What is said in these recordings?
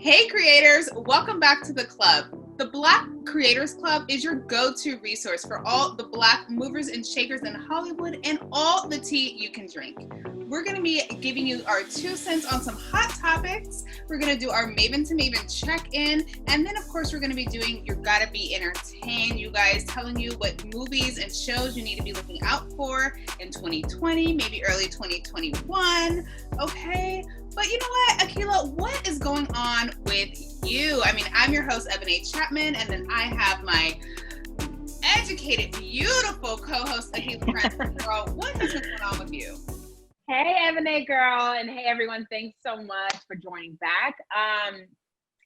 Hey creators, welcome back to the club. The Black Creators Club is your go-to resource for all the Black movers and shakers in Hollywood and all the tea you can drink. We're going to be giving you our 2 cents on some hot topics. We're going to do our Maven to Maven check-in. And then, of course, we're going to be doing your Gotta Be Entertained. You guys telling you what movies and shows you need to be looking out for in 2020, maybe early 2021. Okay? But you know what, Akila, what is going on with you? I mean, I'm your host, Evan A. Chapman, and then I have my educated, beautiful co-host, Akila Francis. Girl, what has been going on with you? Hey, Evan A. girl, and hey, everyone. Thanks so much for joining back.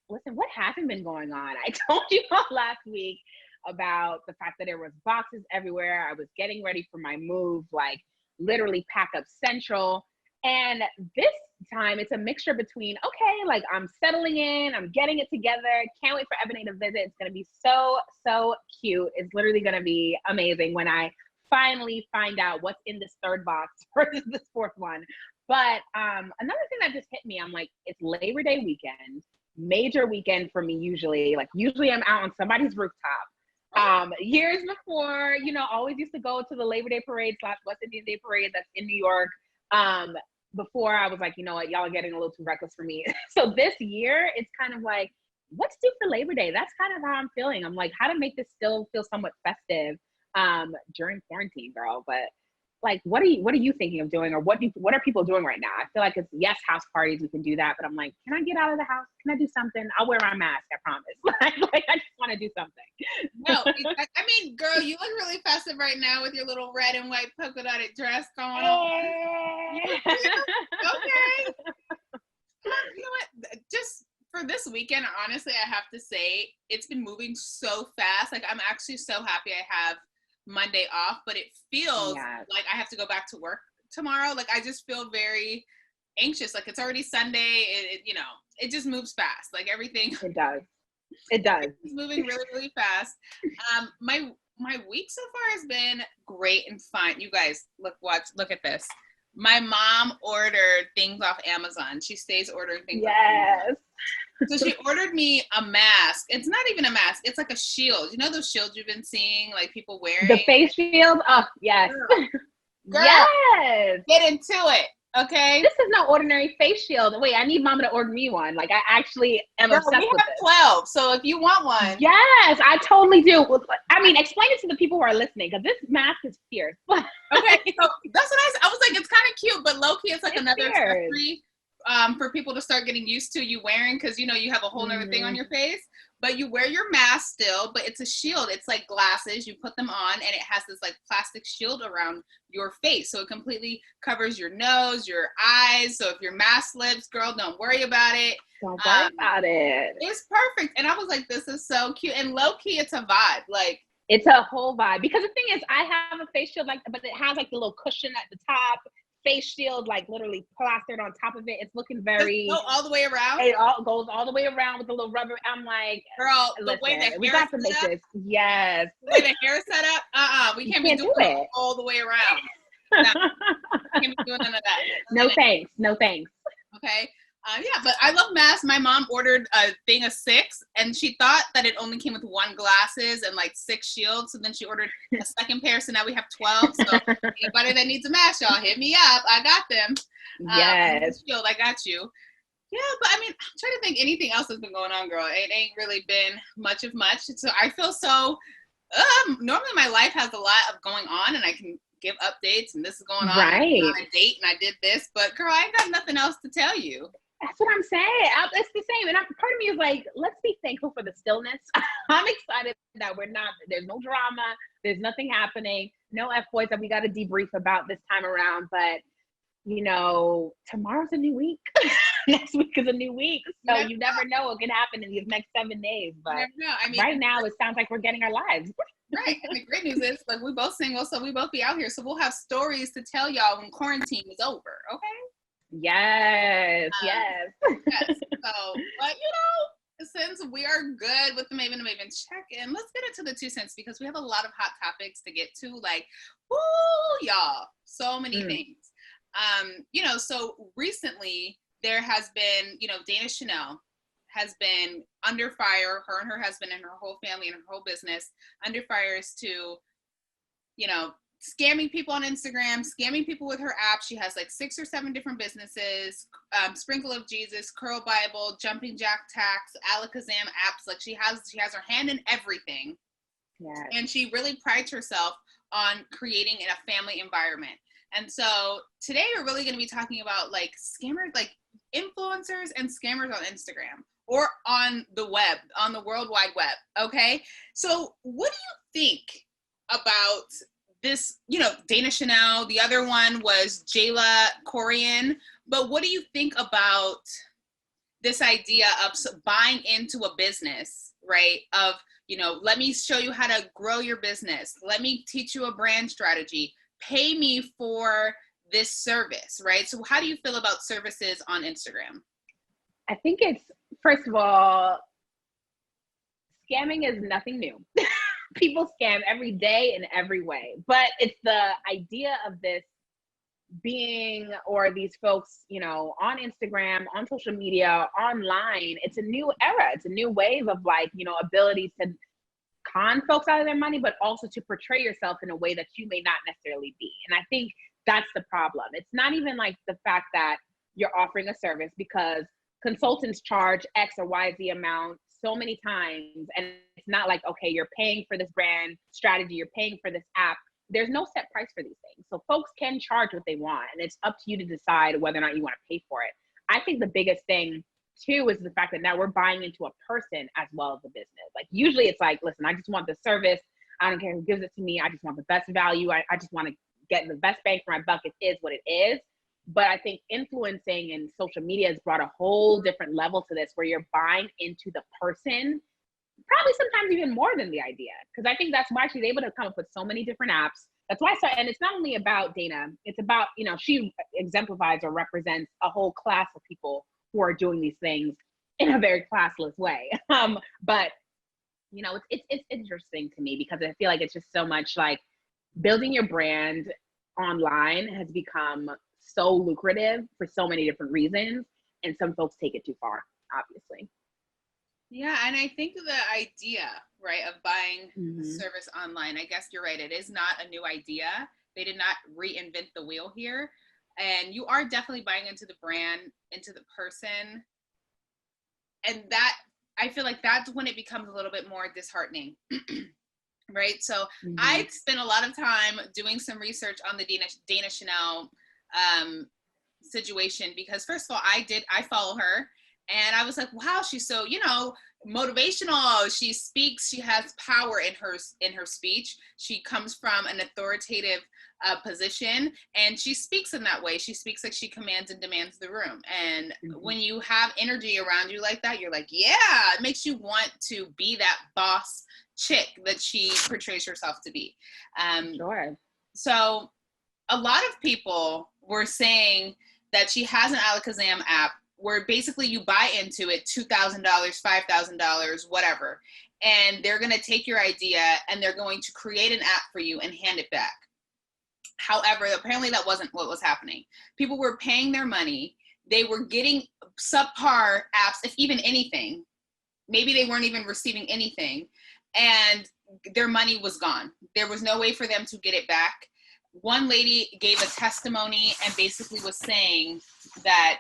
Listen, what hasn't been going on? I told you all last week about the fact that there was boxes everywhere. I was getting ready for my move, like literally pack up central. And this time it's a mixture between, okay, like I'm settling in, I'm getting it together. Can't wait for Evan A to visit. It's going to be so cute. It's literally going to be amazing when I finally find out what's in this third box versus this fourth one. But another thing that just hit me, I'm like, it's Labor Day weekend, major weekend for me usually. Like usually I'm out on somebody's rooftop. Years before, always used to go to the Labor Day parade / West Indian Day parade that's in New York. Before I was like, you know what, y'all are getting a little too reckless for me. So this year, it's kind of like, what's due for Labor Day? That's kind of how I'm feeling. I'm like, how to make this still feel somewhat festive during quarantine, girl. But like, what are you thinking of doing, or what are people doing right now? I feel like it's yes, house parties, we can do that, but I'm like, can I get out of the house? Can I do something? I'll wear my mask, I promise. like I just want to do something. No, I mean, girl, you look really festive right now with your little red and white polka dotted dress going on. Okay. You know what? Just for this weekend, honestly, I have to say it's been moving so fast. Like I'm actually so happy I have Monday off, but it feels like I have to go back to work tomorrow. Like I just feel very anxious. Like it's already Sunday. It just moves fast. Like everything. It does. It's moving really fast. My week so far has been great and fun. You guys, look at this. My mom ordered things off Amazon. She stays ordering things off Amazon. So she ordered me a mask. It's not even a mask. It's like a shield. You know those shields you've been seeing, like people wearing? The face shield? Oh, yes. Girl, yes. Get into it, okay? This is no ordinary face shield. Wait, I need mama to order me one. Like, I actually am obsessed with it. We have 12, so if you want one. Yes, I totally do. I mean, explain it to the people who are listening, because this mask is fierce. Okay, so that's what I was like, it's kind of cute, but low-key, it's like another accessory for people to start getting used to you wearing, because you have a whole nother thing on your face, but you wear your mask still, but it's a shield. It's like glasses. You put them on and it has this like plastic shield around your face, so it completely covers your nose, your eyes. So if your mask slips, girl, don't worry about it. Don't worry about it. It's perfect. And I was like, this is so cute. And low-key, it's a vibe. Like, it's a whole vibe, because the thing is, I have a face shield but it has like the little cushion at the top. Face shield, like literally plastered on top of it. It's looking very. Does it go all the way around? It all goes all the way around with the little rubber. I'm like, girl, the way the we hair got to make this. Yes. The way the hair is set up. We can't be doing it all the way around. No, we can't be doing none of that. No thanks. Okay. But I love masks. My mom ordered a thing of 6, and she thought that it only came with 1 glasses and like 6 shields. So then she ordered a second pair. So now we have 12. So anybody that needs a mask, y'all hit me up. I got them. Yes. Shield, I got you. Yeah, but I mean, I'm trying to think anything else that's been going on, girl. It ain't really been much. So I feel so. Normally my life has a lot of going on, and I can give updates, and this is going on. Right. On a date, and I did this, but girl, I ain't got nothing else to tell you. That's what I'm saying. It's the same. And part of me is like, let's be thankful for the stillness. I'm excited that there's no drama. There's nothing happening. No F-boys that we got to debrief about this time around. But, tomorrow's a new week. Next week is a new week. So you never know what can happen in these next 7 days. But right now, it sounds like we're getting our lives. Right. And the great news is, like, we're both single, so we both be out here. So we'll have stories to tell y'all when quarantine is over. Okay? Yes. So, but since we are good with the Maven to Maven check-in, let's get into the 2 cents, because we have a lot of hot topics to get to. Like, y'all, so many things. So recently there has been, Dana Chanel has been under fire, her and her husband and her whole family and her whole business under fire as to, you know, scamming people on Instagram, scamming people with her app. She has like 6 or 7 different businesses, Sprinkle of Jesus, Curl Bible, Jumping Jack Tax, Alakazam apps. Like she has her hand in everything. Yeah. And she really prides herself on creating in a family environment. And so today we're really going to be talking about like scammers, like influencers and scammers on Instagram or on the web, on the World Wide Web. Okay. So what do you think about this? You know, Dana Chanel, the other one was Jayla Koriyan. But what do you think about this idea of buying into a business, right? Of, you know, let me show you how to grow your business. Let me teach you a brand strategy. Pay me for this service, right? So how do you feel about services on Instagram? I think it's, first of all, scamming is nothing new. People scam every day in every way, but it's the idea of this being, or these folks, you know, on Instagram, on social media, online. It's a new era. It's a new wave of like, you know, ability to con folks out of their money, but also to portray yourself in a way that you may not necessarily be. And I think that's the problem. It's not even like the fact that you're offering a service, because consultants charge X or YZ amount so many times. And it's not like, okay, you're paying for this brand strategy, you're paying for this app. There's no set price for these things. So folks can charge what they want, and it's up to you to decide whether or not you want to pay for it. I think the biggest thing too is the fact that now we're buying into a person as well as a business. Like usually it's like, listen, I just want the service. I don't care who gives it to me. I just want the best value. I just want to get the best bang for my buck. It is what it is. But I think influencing and social media has brought a whole different level to this, where you're buying into the person, probably sometimes even more than the idea. Because I think that's why she's able to come up with so many different apps. That's why and it's not only about Dana, it's about, you know, she exemplifies or represents a whole class of people who are doing these things in a very classless way. But, you know, it's interesting to me, because I feel like it's just so much like building your brand online has become so lucrative for so many different reasons. And some folks take it too far, obviously. Yeah, and I think the idea, right, of buying service online, I guess you're right, it is not a new idea. They did not reinvent the wheel here. And you are definitely buying into the brand, into the person. And that, I feel like that's when it becomes a little bit more disheartening, right? So I spent a lot of time doing some research on the Dana Chanel situation, because first of all, I follow her. And I was like, wow, she's so, you know, motivational. She speaks, she has power in her speech. She comes from an authoritative position, and she speaks in that way. She speaks like she commands and demands the room. And when you have energy around you like that, you're like, yeah, it makes you want to be that boss chick that she portrays herself to be. Sure. So a lot of people were saying that she has an Alakazam app where basically you buy into it, $2,000, $5,000, whatever. And they're going to take your idea and they're going to create an app for you and hand it back. However, apparently that wasn't what was happening. People were paying their money. They were getting subpar apps, if even anything. Maybe they weren't even receiving anything. And their money was gone. There was no way for them to get it back. One lady gave a testimony and basically was saying that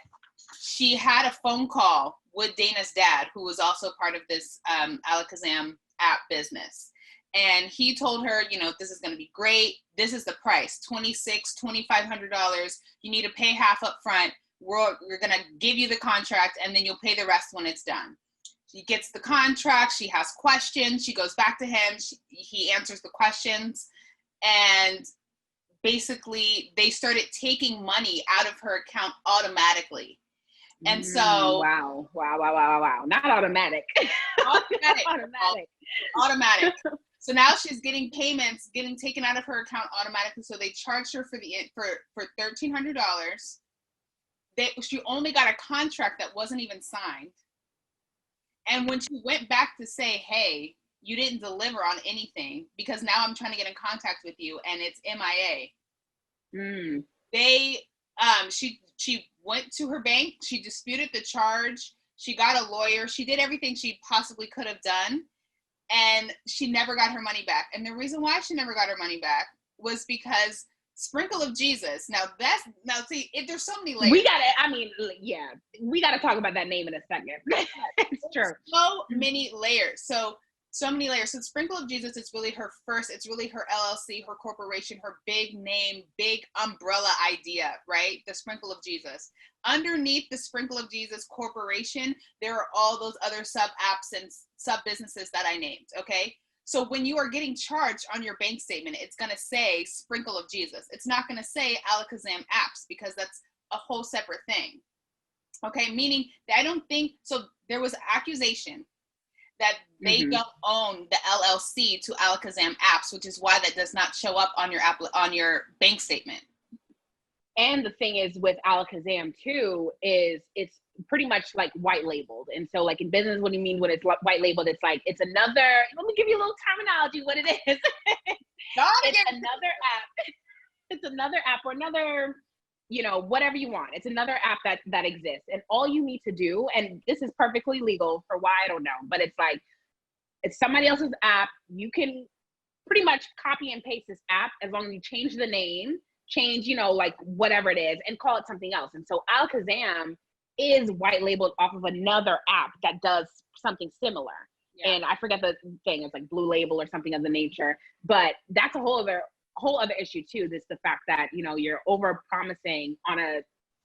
she had a phone call with Dana's dad, who was also part of this Alakazam app business. And he told her, you know, this is going to be great. This is the price, $2,500. You need to pay half up front. We're going to give you the contract, and then you'll pay the rest when it's done. She gets the contract. She has questions. She goes back to him. He answers the questions. And basically, they started taking money out of her account automatically. And so wow. Not automatic. Automatic. So now she's getting payments getting taken out of her account automatically. So they charged her for $1,300. She only got a contract that wasn't even signed. And when she went back to say, hey, you didn't deliver on anything, because now I'm trying to get in contact with you and it's MIA. She went to her bank. She disputed the charge. She got a lawyer. She did everything she possibly could have done. And she never got her money back. And the reason why she never got her money back was because Sprinkle of Jesus. Now see, if there's so many layers. We gotta talk about that name in a second. It's true. So many layers. So many layers. So Sprinkle of Jesus is really her it's really her LLC, her corporation, her big name, big umbrella idea, right? The Sprinkle of Jesus. Underneath the Sprinkle of Jesus corporation, there are all those other sub apps and sub businesses that I named, okay? So when you are getting charged on your bank statement, it's going to say Sprinkle of Jesus. It's not going to say Alakazam Apps because that's a whole separate thing. Okay, meaning I don't think, so there was accusation that they don't own the LLC to Alakazam Apps, which is why that does not show up on your bank statement. And the thing is with Alakazam too, is it's pretty much like white labeled. And so like in business, what do you mean when it's white labeled? It's like, it's another, let me give you a little terminology, what it is. It's another app. It's another app or another, whatever you want. It's another app that exists. And all you need to do, and this is perfectly legal for why, I don't know, but it's like, it's somebody else's app. You can pretty much copy and paste this app as long as you change the name, change, like whatever it is, and call it something else. And so Alakazam is white labeled off of another app that does something similar. Yeah. And I forget the thing, it's like Blue Label or something of the nature, but that's a whole other issue too. This the fact that, you're over promising on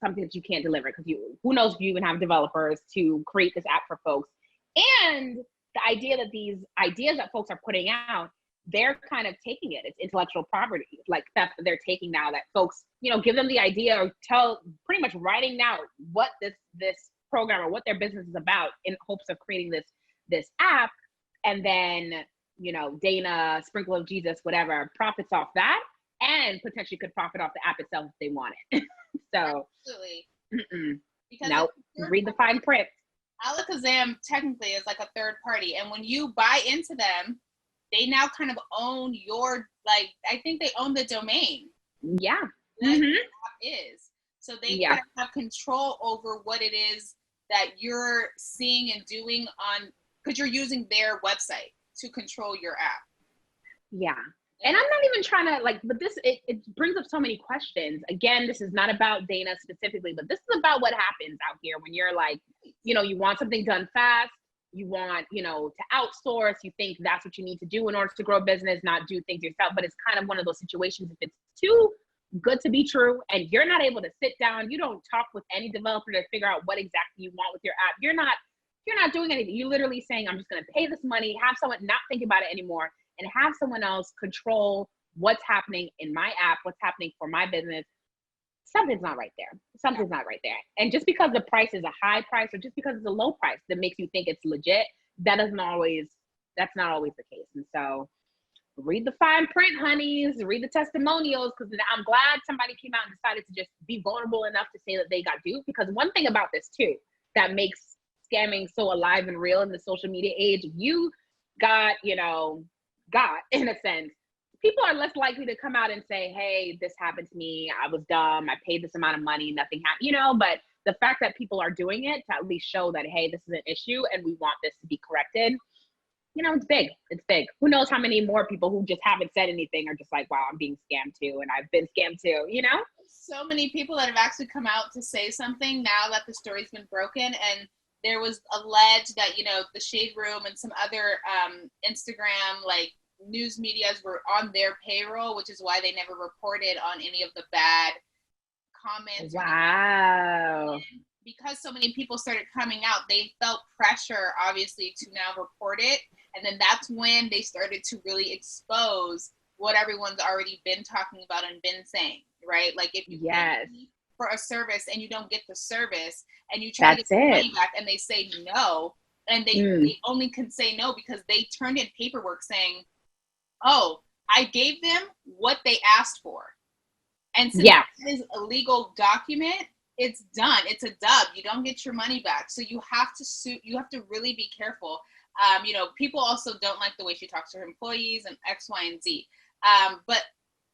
something that you can't deliver, because who knows if you even have developers to create this app for folks. And the idea that these ideas that folks are putting out, they're kind of taking it. It's intellectual property, like theft that they're taking now, that folks, give them the idea or pretty much writing out what this program or what their business is about in hopes of creating this app. And then, Dana, Sprinkle of Jesus, whatever, profits off that and potentially could profit off the app itself if they want it. So, absolutely. Because nope, read the fine print. Alakazam technically is like a third party. And when you buy into them, they now kind of own I think they own the domain. Yeah. Is. So they kind of have control over what it is that you're seeing and doing because you're using their website to control your app. Yeah. And I'm not even trying to but this, it brings up so many questions. Again, this is not about Dana specifically, but this is about what happens out here when you're like, you want something done fast. You want, to outsource. You think that's what you need to do in order to grow a business, not do things yourself. But it's kind of one of those situations, if it's too good to be true and you're not able to sit down, you don't talk with any developer to figure out what exactly you want with your app. You're not doing anything. You're literally saying, I'm just going to pay this money, have someone not think about it anymore, and have someone else control what's happening in my app, what's happening for my business. Something's not right there. Something's not right there. And just because the price is a high price or just because it's a low price that makes you think it's legit, that's not always the case. And so read the fine print, honeys, read the testimonials, because I'm glad somebody came out and decided to just be vulnerable enough to say that they got duped. Because one thing about this too, that makes scamming so alive and real in the social media age, you got in a sense, people are less likely to come out and say, hey, this happened to me. I was dumb. I paid this amount of money. Nothing happened, but the fact that people are doing it to at least show that, hey, this is an issue and we want this to be corrected. It's big. It's big. Who knows how many more people who just haven't said anything are just like, wow, I'm being scammed too. And I've been scammed too, So many people that have actually come out to say something now that the story's been broken. And there was alleged that, the Shade Room and some other Instagram, news medias were on their payroll, which is why they never reported on any of the bad comments. Wow. Because so many people started coming out, they felt pressure, obviously, to now report it. And then that's when they started to really expose what everyone's already been talking about and been saying, right? Like if you pay for a service and you don't get the service and you try to get the money back and they say no, and they only can say no because they turned in paperwork saying, oh, I gave them what they asked for. And since that is a legal document, it's done. It's a dub. You don't get your money back. So you have to sue. You have to really be careful. People also don't like the way she talks to her employees and X, Y, and Z. But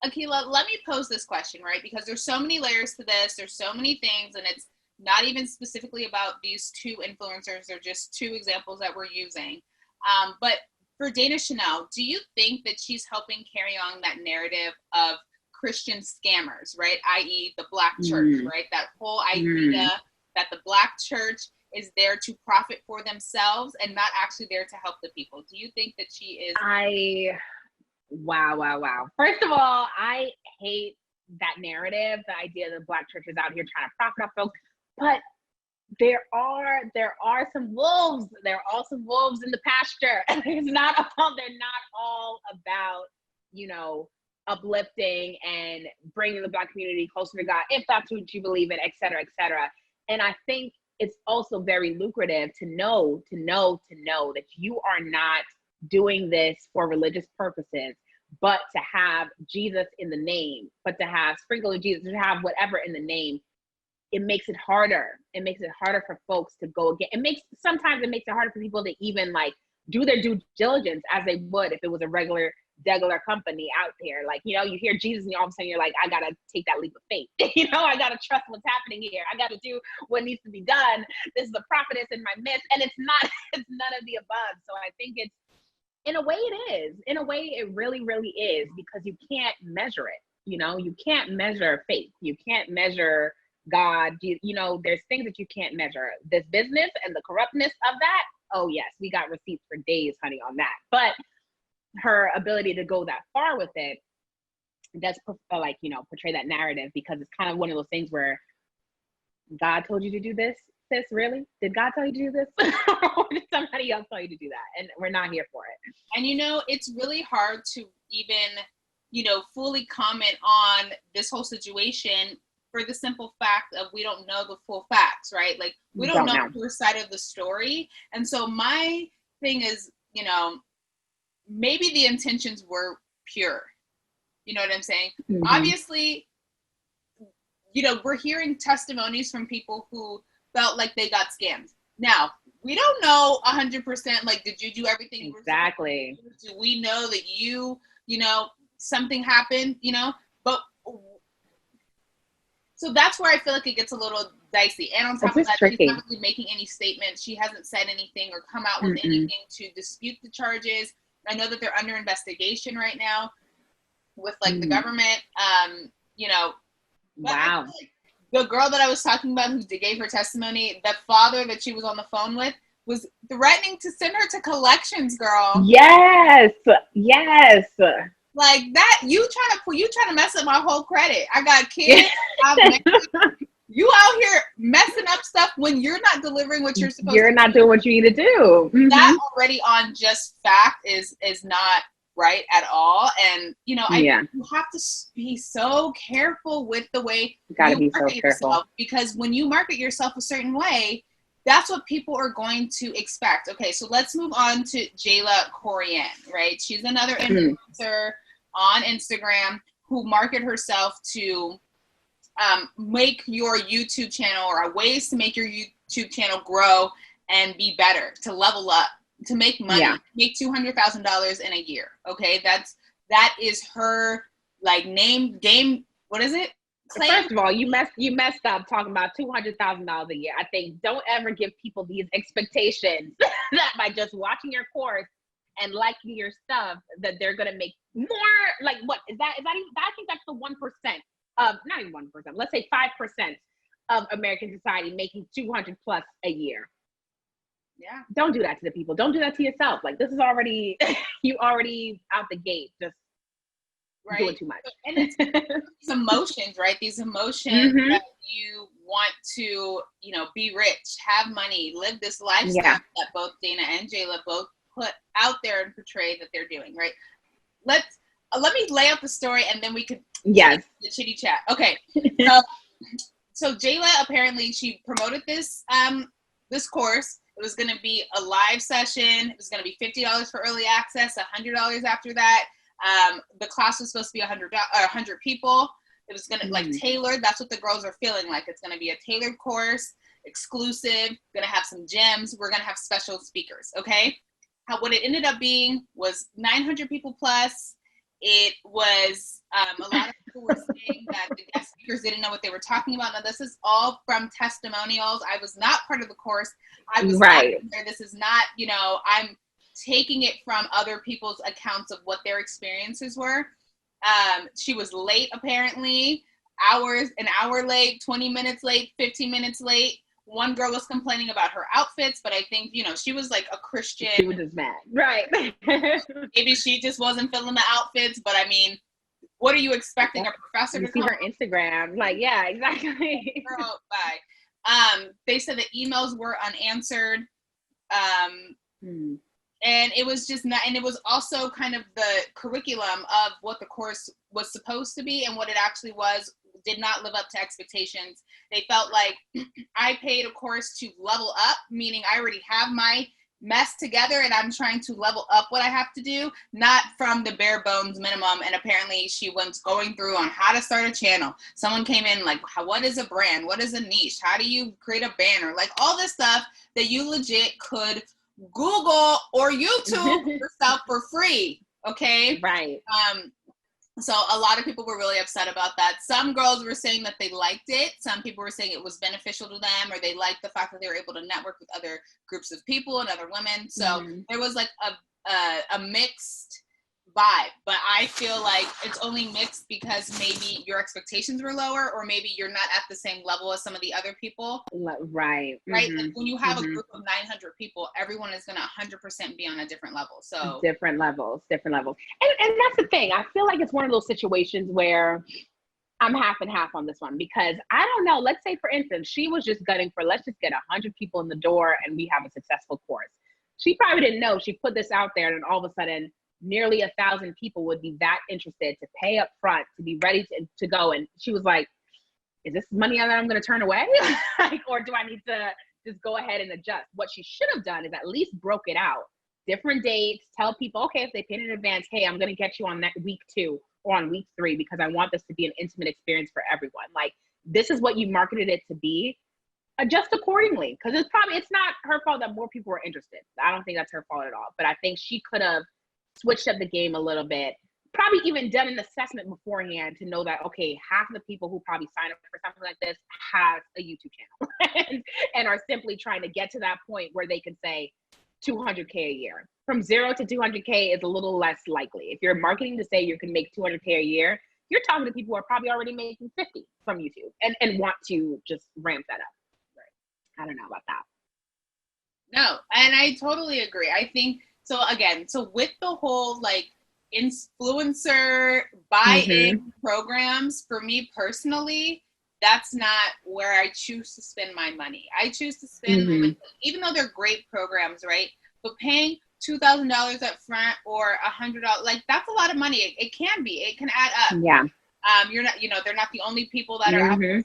Akilah, let me pose this question, right? Because there's so many layers to this. There's so many things, and it's not even specifically about these two influencers. They're just two examples that we're using. But for Dana Chanel, do you think that she's helping carry on that narrative of Christian scammers, right? I.e. the Black church, right? That whole idea that the Black church is there to profit for themselves and not actually there to help the people. Do you think that she is? Wow. First of all, I hate that narrative, the idea that Black church is out here trying to profit off folks. But there are some wolves. There are also wolves in the pasture. They're not all about, you know, uplifting and bringing the Black community closer to God, if that's what you believe in, et cetera, et cetera. And I think it's also very lucrative to know that you are not doing this for religious purposes, but to have Jesus in the name, but to have sprinkle of Jesus, to have whatever in the name. It makes it harder. It makes it harder for folks to go again. Sometimes it makes it harder for people to even like do their due diligence as they would if it was a regular company out there. Like, you know, you hear Jesus and all of a sudden you're like, I gotta take that leap of faith. You know, I gotta trust what's happening here. I gotta do what needs to be done. This is a prophetess in my midst. And it's none of the above. So I think it's, in a way it is. In a way it really, really is, because you can't measure it. You know, you can't measure faith. You can't measure God. You know, there's things that you can't measure. This business and the corruptness of that, oh yes, we got receipts for days, honey, on that. But her ability to go that far with it does, like, you know, portray that narrative, because it's kind of one of those things where God told you to do this, sis, really? Did God tell you to do this? Or did somebody else tell you to do that? And we're not here for it. And, you know, it's really hard to even, you know, fully comment on this whole situation for the simple fact of we don't know the full facts, right? Like, we don't know your side of the story. And so my thing is, you know, maybe the intentions were pure. You know what I'm saying? Mm-hmm. Obviously, you know, we're hearing testimonies from people who felt like they got scammed. Now, we don't know 100%, like, did you do everything? Exactly. Do we know that you know, something happened, you know? But so that's where I feel like it gets a little dicey. And on top of that, she's not really making any statements. She hasn't said anything or come out with anything to dispute the charges. I know that they're under investigation right now with like the government. You know, wow. The girl that I was talking about who gave her testimony, that father that she was on the phone with was threatening to send her to collections, girl. Yes. Like that, you trying to mess up my whole credit. I got kids. You out here messing up stuff when you're not delivering what you're supposed to. You're not doing what you need to do. That already on just fact is not right at all. And, you know, you have to be so careful with the way you market yourself, because when you market yourself a certain way, that's what people are going to expect. Okay, so let's move on to Jayla Koriyan, right? She's another influencer on Instagram who market herself to make your YouTube channel, or ways to make your YouTube channel grow and be better, to level up, to make money, make $200,000 in a year. Okay, that is her like name game. What is it? First of all, you messed up talking about $200,000 a year. I think don't ever give people these expectations that by just watching your course and liking your stuff that they're gonna make more. Like, what is that? Is that even? I think that's the 1% of, not even 1%. Let's say 5% of American society making 200 plus a year. Yeah. Don't do that to the people. Don't do that to yourself. Like, this is already you already out the gate. Just doing too much. And it's these emotions, right? These emotions that you want to, you know, be rich, have money, live this lifestyle that both Dana and Jayla both put out there and portray that they're doing, right? Let me lay out the story, and then we could the chitty chat. Okay. So Jayla, apparently she promoted this this course. It was going to be a live session. It was going to be $50 for early access, $100 after that. The class was supposed to be 100 people. It was going to like tailored. That's what the girls are feeling like. It's going to be a tailored course, exclusive, going to have some gems. We're going to have special speakers. Okay. What it ended up being was 900 people plus. It was a lot of people were saying that the guest speakers didn't know what they were talking about. Now, this is all from testimonials. I was not part of the course. I was not there. This is not, you know, I'm taking it from other people's accounts of what their experiences were. She was late, apparently, an hour late, 20 minutes late, 15 minutes late. One girl was complaining about her outfits, but I think, you know, she was like a Christian. She was just mad. Right. Maybe she just wasn't feeling the outfits, but I mean, what are you expecting a professor to see her Instagram? Like, yeah, exactly. Girl, bye. They said the emails were unanswered. And it was just not, and it was also kind of the curriculum of what the course was supposed to be and what it actually was did not live up to expectations. They felt like I paid a course to level up, meaning I already have my mess together and I'm trying to level up what I have to do, not from the bare bones minimum. And apparently she was going through on how to start a channel. Someone came in like, what is a brand? What is a niche? How do you create a banner? Like all this stuff that you legit could Google or YouTube yourself for free. Okay. Right. So a lot of people were really upset about that. Some girls were saying that they liked it. Some people were saying it was beneficial to them, or they liked the fact that they were able to network with other groups of people and other women. So there was like a mixed vibe, but I feel like it's only mixed because maybe your expectations were lower, or maybe you're not at the same level as some of the other people. Right. Right. Like when you have a group of 900 people, everyone is going to 100% be on a different level. So different levels. And that's the thing. I feel like it's one of those situations where I'm half and half on this one, because I don't know. Let's say, for instance, she was just gunning for, let's just get 100 people in the door and we have a successful course. She probably didn't know. She put this out there and all of a sudden nearly 1,000 people would be that interested to pay up front, to be ready to go. And she was like, is this money that I'm going to turn away? Like, or do I need to just go ahead and adjust? What she should have done is at least broke it out. Different dates, tell people, okay, if they paid in advance, hey, I'm going to get you on that week 2 or on week 3, because I want this to be an intimate experience for everyone. Like, this is what you marketed it to be. Adjust accordingly, because it's not her fault that more people were interested. I don't think that's her fault at all. But I think she could have switched up the game a little bit, probably even done an assessment beforehand to know that, okay, half of the people who probably sign up for something like this has a YouTube channel and are simply trying to get to that point where they can say $200K a year. From 0 to 200K is a little less likely. If you're marketing to say you can make 200K a year, you're talking to people who are probably already making 50 from YouTube and want to just ramp that up. Right. I don't know about that. No, and I totally agree. I think, so again, so with the whole like influencer buy-in programs, for me personally, that's not where I choose to spend my money. I choose to spend my money, even though they're great programs, right? But paying $2,000 up front or $100, like that's a lot of money. It can be, it can add up. Yeah. You're not, they're not the only people that are out there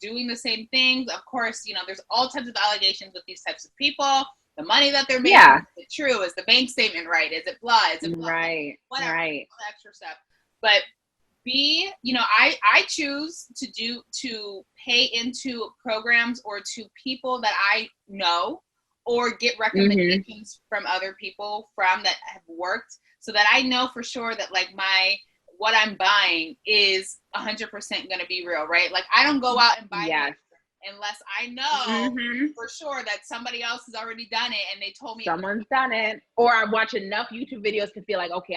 doing the same things. Of course, there's all types of allegations with these types of people. The money that they're making, is it true? Is the bank statement right? Is it blah? Is it blah? Right. Whatever, right. all that extra stuff. But I choose to pay into programs or to people that I know or get recommendations from other people that have worked, so that I know for sure that like what I'm buying is 100% going to be real, right? Like I don't go out and buy it unless I know for sure that somebody else has already done it and they told me someone's done it, or I watch enough YouTube videos to feel like, okay,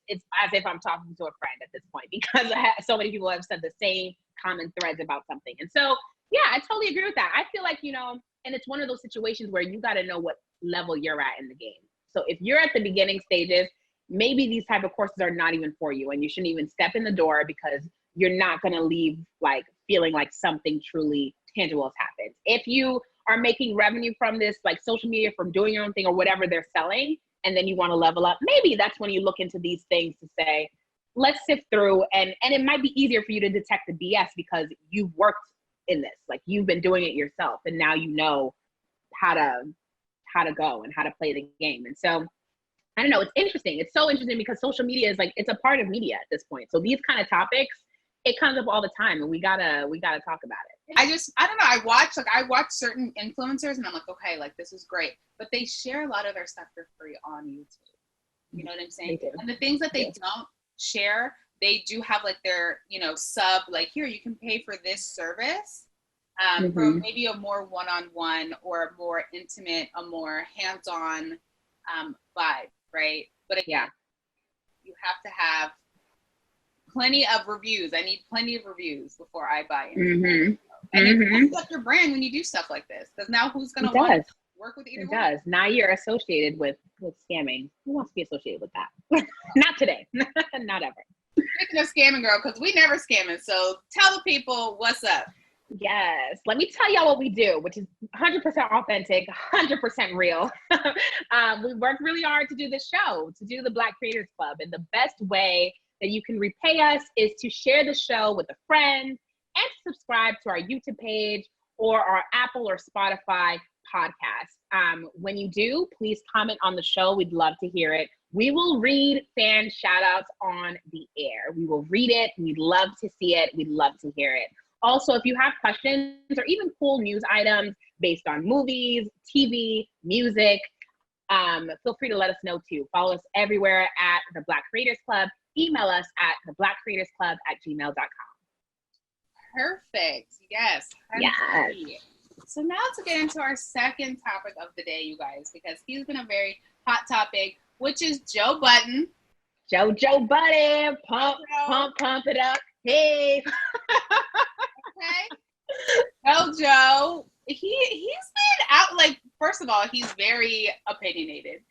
it's as if I'm talking to a friend at this point, because so many people have said the same common threads about something. And so, yeah, I totally agree with that. I feel like, and it's one of those situations where you got to know what level you're at in the game. So if you're at the beginning stages, maybe these type of courses are not even for you, and you shouldn't even step in the door, because you're not going to leave like feeling like something truly tangible has happened. If you are making revenue from this, like social media, from doing your own thing or whatever they're selling, and then you want to level up, maybe that's when you look into these things to say, let's sift through, and it might be easier for you to detect the BS because you've worked in this, like you've been doing it yourself, and now you know how to go and how to play the game. And so I don't know, it's interesting. It's so interesting because social media is like, it's a part of media at this point. So these kind of topics, it comes up all the time, and we gotta talk about it. I don't know. I watch certain influencers and I'm like, okay, like this is great, but they share a lot of their stuff for free on YouTube. You know what I'm saying? And the things that they don't share, they do have like their, you know, sub, like here, you can pay for this service for maybe a more one-on-one or a more intimate, a more hands-on vibe, right? But again, you have to have plenty of reviews. I need plenty of reviews before I buy in. And it messes up your brand when you do stuff like this, because now who's going to want to work with either one? It does. Now you're associated with scamming. Who wants to be associated with that? Not today. Not ever. Speaking of scamming, girl, because we never scamming. So tell the people what's up. Yes. Let me tell y'all what we do, which is 100% authentic, 100% real. We worked really hard to do this show, to do the Black Creators Club. And the best way that you can repay us is to share the show with a friend and subscribe to our YouTube page or our Apple or Spotify podcast. When you do, please comment on the show. We'd love to hear it. We will read fan shout outs on the air. We will read it. We'd love to see it. We'd love to hear it. Also, if you have questions or even cool news items based on movies, TV, music, feel free to let us know too. Follow us everywhere at the Black Creators Club. Email us at theblackcreatorsclub@gmail.com. Perfect. Yes. Yes. So now to get into our second topic of the day, you guys, because he's been a very hot topic, which is Joe Budden. Joe Budden. Pump it up. Hey. Okay. Joe, he's been out, like, first of all, he's very opinionated.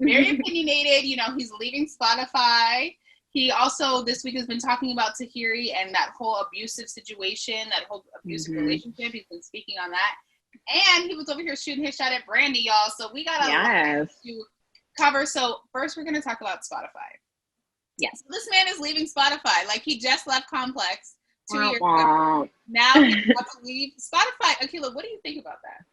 Very opinionated. You know, he's leaving Spotify. He also this week has been talking about Tahiry and that whole abusive situation, that whole abusive relationship. He's been speaking on that. And he was over here shooting his shot at Brandy, y'all. So we got a lot to cover. So first we're going to talk about Spotify. Yes. So this man is leaving Spotify. Like, he just left Complex 2 years ago. Now he's about to leave Spotify. Akila, what do you think about that?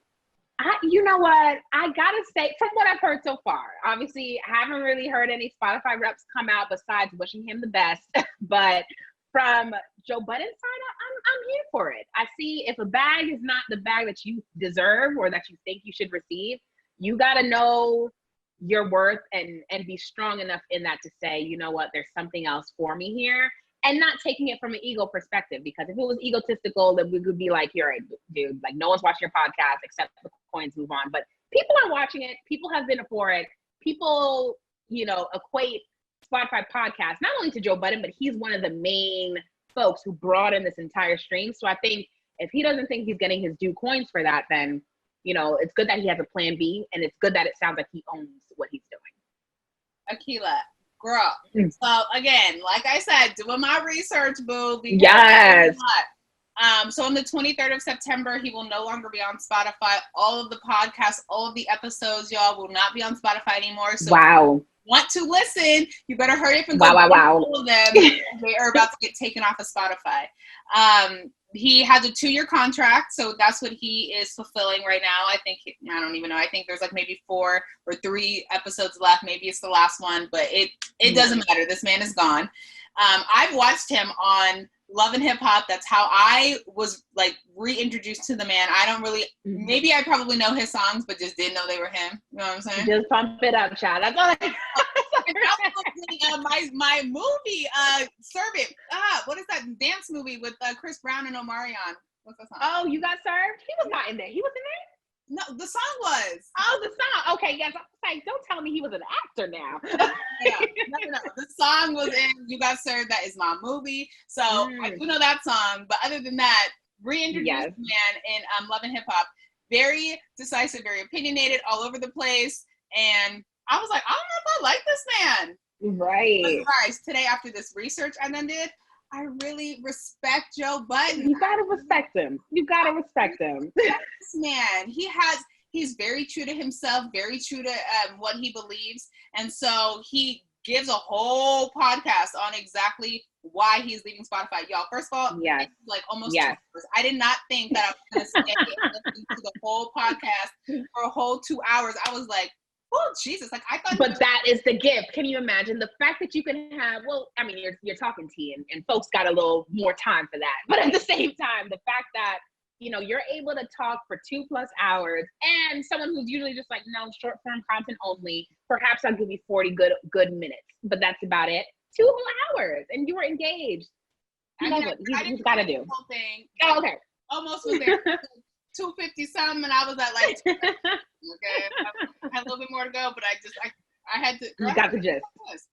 You know what? I gotta say, from what I've heard so far, obviously I haven't really heard any Spotify reps come out besides wishing him the best. But from Joe Budden's side, I'm here for it. I see if a bag is not the bag that you deserve or that you think you should receive, you gotta know your worth and be strong enough in that to say, you know what, there's something else for me here. And not taking it from an ego perspective, because if it was egotistical, then we would be like, you're right, dude, like no one's watching your podcast except the coins move on. But people are watching it. People have been for it. People, you know, equate Spotify podcast, not only to Joe Budden, but he's one of the main folks who brought in this entire stream. So I think if he doesn't think he's getting his due coins for that, then, you know, it's good that he has a plan B, and it's good that it sounds like he owns what he's doing. Akila. Girl. So again, like I said, doing my research, boo. Yes. So on the 23rd of September, he will no longer be on Spotify. All of the podcasts, all of the episodes, y'all, will not be on Spotify anymore. So if you want to listen, you better hurry up and go all of them. They are about to get taken off of Spotify. He has a 2-year contract, so that's what he is fulfilling right now. I don't even know. I think there's like maybe 4 or 3 episodes left. Maybe it's the last one, but it doesn't matter. This man is gone. I've watched him on Love and Hip Hop. That's how I was like reintroduced to the man. I don't really, maybe I probably know his songs, but just didn't know they were him. You know what I'm saying? Just pump it up, child. That's all my movie, Servant. What is that dance movie with Chris Brown and Omarion? What's that song? Oh, You Got Served? He was not in there. He was in there? No, the song was. Oh, the song. Okay, yes. I was like, don't tell me he was an actor now. No. The song was in You Got Served. That is my movie. So I do know that song. But other than that, reintroduced the man in Love and Hip Hop. Very decisive, very opinionated, all over the place. And I was like, I don't know if I like this man. Right. But guys, today after this research I then did, I really respect Joe Budden. You gotta respect him. This man, he's very true to himself, very true to what he believes. And so he gives a whole podcast on exactly why he's leaving Spotify. Y'all, first of all, like almost 2 hours. I did not think that I was going to stand here and listen to the whole podcast for a whole 2 hours. I was like, oh, Jesus. Like, I thought. But that is the gift. Can you imagine the fact that you can have, well, I mean, you're talking tea and folks got a little more time for that. But at the same time, the fact that, you're able to talk for 2+ hours, and someone who's usually just like, no, short form content only, perhaps I'll give you 40 good minutes, but that's about it. 2 whole hours, and you were engaged. He knows what he's got to do. Whole thing. Oh, okay. Almost was there. 250 something, and I was at like, okay, I had a little bit more to go, but I had to. You got the gist.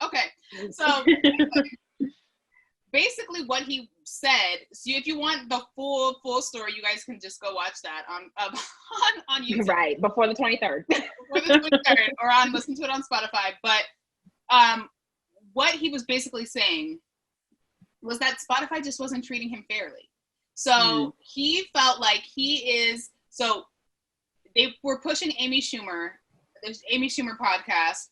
Okay, so basically what he said. So if you want the full story, you guys can just go watch that on YouTube. Right, before the 23rd. Before the 23rd, or listen to it on Spotify. But what he was basically saying was that Spotify just wasn't treating him fairly. So he felt like so they were pushing Amy Schumer. There's Amy Schumer podcast,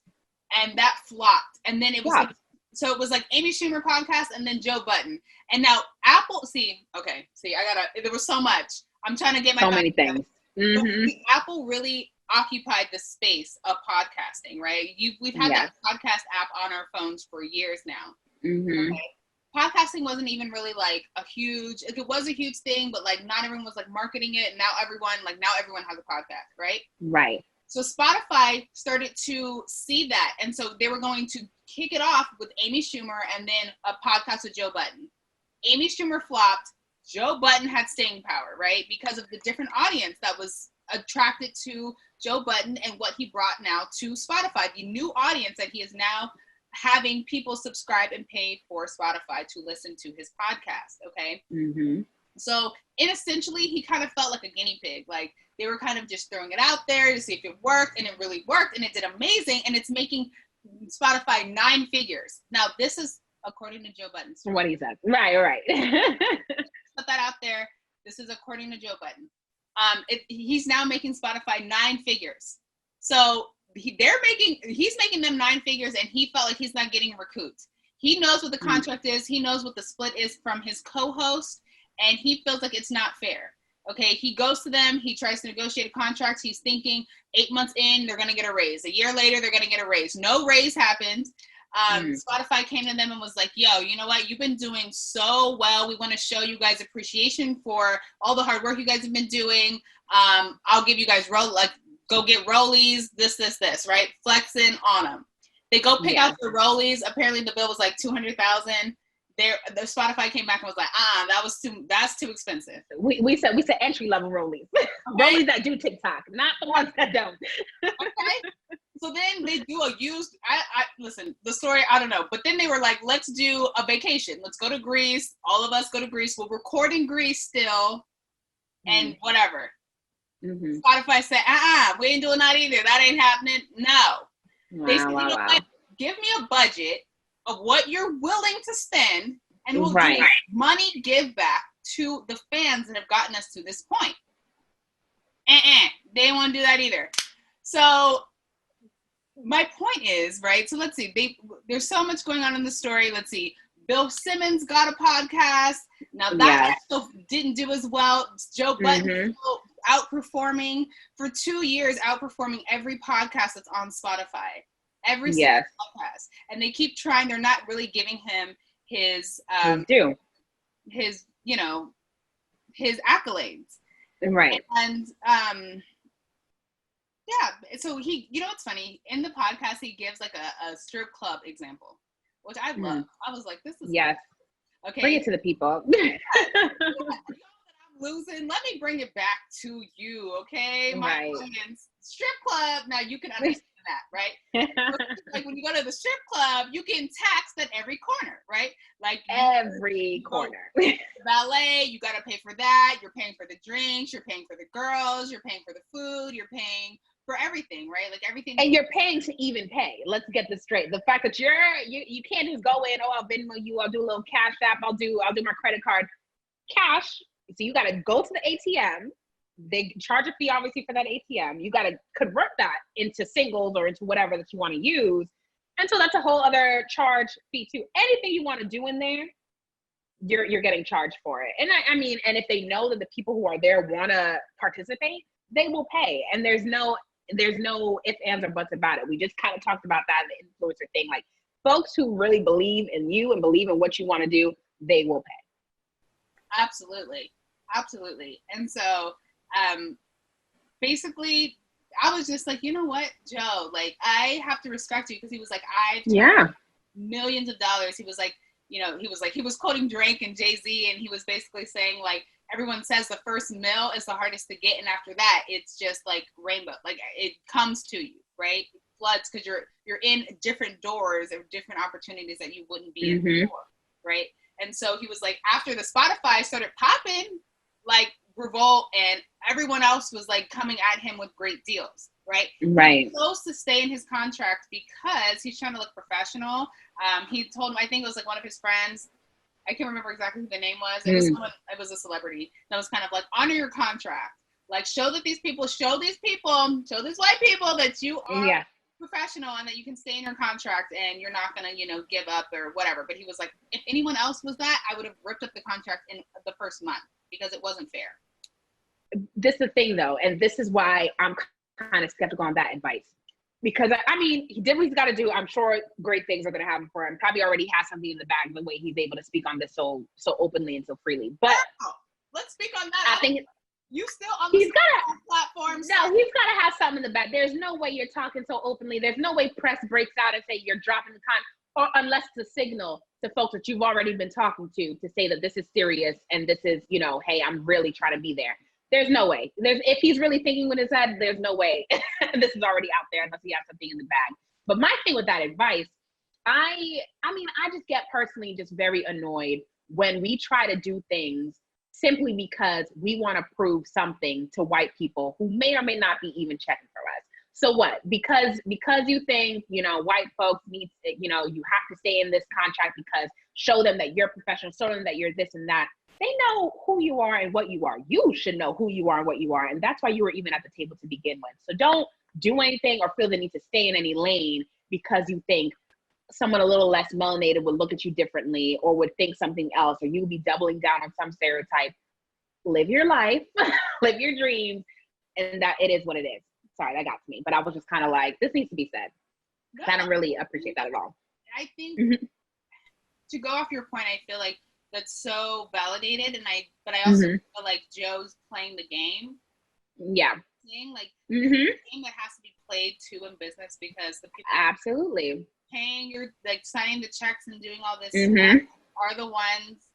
and that flopped. And then it was it was like Amy Schumer podcast and then Joe Budden. And now Apple, there was so much. I'm trying to get my so many things. Mm-hmm. Apple really occupied the space of podcasting, right? We've had that podcast app on our phones for years now. Mm-hmm. Okay? Podcasting wasn't even really like it was a huge thing, but like not everyone was like marketing it. And now everyone has a podcast, right? Right. So Spotify started to see that. And so they were going to kick it off with Amy Schumer and then a podcast with Joe Budden. Amy Schumer flopped. Joe Budden had staying power, right? Because of the different audience that was attracted to Joe Budden and what he brought now to Spotify, the new audience that he is now having people subscribe and pay for Spotify to listen to his podcast, okay? Mm-hmm. So, essentially, he kind of felt like a guinea pig. Like, they were kind of just throwing it out there to see if it worked, and it really worked, and it did amazing, and it's making Spotify 9 figures. Now, this is according to Joe Budden. What he said. Right. Put that out there. This is according to Joe Budden. He's now making Spotify 9 figures. So, he's making them 9 figures, and he felt like he's not getting recouped. He knows what the contract is. He knows what the split is from his co-host, and he feels like it's not fair. Okay, he goes to them. He tries to negotiate a contract. He's thinking 8 months in, they're going to get a raise. A year later, they're going to get a raise. No raise happened. Spotify came to them and was like, yo, you know what? You've been doing so well. We want to show you guys appreciation for all the hard work you guys have been doing. I'll give you guys go get rollies, this, right? Flexing on them. They go pick out the rollies. Apparently the bill was like $200,000. The Spotify came back and was like, that's too expensive. We said entry level rollies. Okay. Rollies that do TikTok, not the ones that don't. Okay. So then they do a used, listen, the story, I don't know. But then they were like, let's do a vacation. Let's go to Greece. All of us go to Greece. We'll record in Greece still and whatever. Mm-hmm. Spotify said, we ain't doing that either. That ain't happening. No. They said, you know what? Give me a budget of what you're willing to spend, and we'll do money give back to the fans that have gotten us to this point. They didn't want to do that either. So my point is, right, so let's see. There's so much going on in the story. Let's see. Bill Simmons got a podcast. Now that also didn't do as well. Joe Budden outperforming for 2 years, outperforming every podcast that's on Spotify. Every single podcast. And they keep trying. They're not really giving him his his accolades. Right. And so he, it's funny, in the podcast he gives like a strip club example, which I love. I was like, this is cool. Okay. Bring it to the people. Losing, let me bring it back to you, okay? My audience. Strip club, now you can understand that, right? Like when you go to the strip club, you get taxed at every corner, right? Like every corner. Ballet, you got to pay for that. You're paying for the drinks. You're paying for the girls. You're paying for the food. You're paying for everything, right? Like everything. And you're paying to even pay. Let's get this straight. The fact that you can't just go in, I'll Venmo you, I'll do a little cash app, I'll do my credit card. Cash. So you got to go to the ATM. They charge a fee, obviously, for that ATM. You got to convert that into singles or into whatever that you want to use. And so that's a whole other charge fee too. Anything you want to do in there, you're getting charged for it. And I mean, and if they know that the people who are there want to participate, they will pay. And there's no ifs, ands, or buts about it. We just kind of talked about that, the influencer thing. Like, folks who really believe in you and believe in what you want to do, they will pay. Absolutely. Absolutely. And so, basically, I was just like, you know what, Joe, like, I have to respect you, because he was like, I've turned millions of dollars. He was like, he was quoting Drake and Jay-Z, and he was basically saying, like, everyone says the first mill is the hardest to get, and after that, it's just like rainbow. Like, it comes to you, right? It floods, because you're in different doors or different opportunities that you wouldn't be in before, right? And so he was like, after the Spotify started popping, like, Revolt and everyone else was like coming at him with great deals, right? Right. He's supposed to stay in his contract because he's trying to look professional. He told him, I think it was like one of his friends, I can't remember exactly who the name was. It was someone, it was a celebrity that was kind of like, honor your contract. Like, show these white people that you are professional and that you can stay in your contract and you're not going to, give up or whatever. But he was like, if anyone else was that, I would have ripped up the contract in the first month because it wasn't fair. This is the thing, though, and this is why I'm kind of skeptical on that advice. Because, I mean, he did what he's got to do. I'm sure great things are going to happen for him. Probably already has something in the bag, the way he's able to speak on this so openly and so freely. But let's speak on that. I think you still on the platform. No, he's got to have something in the bag. There's no way you're talking so openly. There's no way press breaks out and say you're dropping the or unless it's a signal to folks that you've already been talking to say that this is serious and this is, hey, I'm really trying to be there. There's no way. If he's really thinking with his head, there's no way this is already out there unless he has something in the bag. But my thing with that advice, I mean, I just get personally just very annoyed when we try to do things simply because we want to prove something to white people who may or may not be even checking for us. So what? Because you think, white folks need, you have to stay in this contract because show them that you're professional, show them that you're this and that. They know who you are and what you are. You should know who you are and what you are. And that's why you were even at the table to begin with. So don't do anything or feel the need to stay in any lane because you think someone a little less melanated would look at you differently or would think something else, or you'd be doubling down on some stereotype. Live your life, live your dreams, and that it is what it is. Sorry, that got to me. But I was just kind of like, this needs to be said. No, I don't really appreciate that at all. I think to go off your point, I feel like that's so validated, but I also feel like Joe's playing the game. Yeah. Like the game that has to be played too in business, because the people absolutely paying like signing the checks and doing all this stuff are the ones,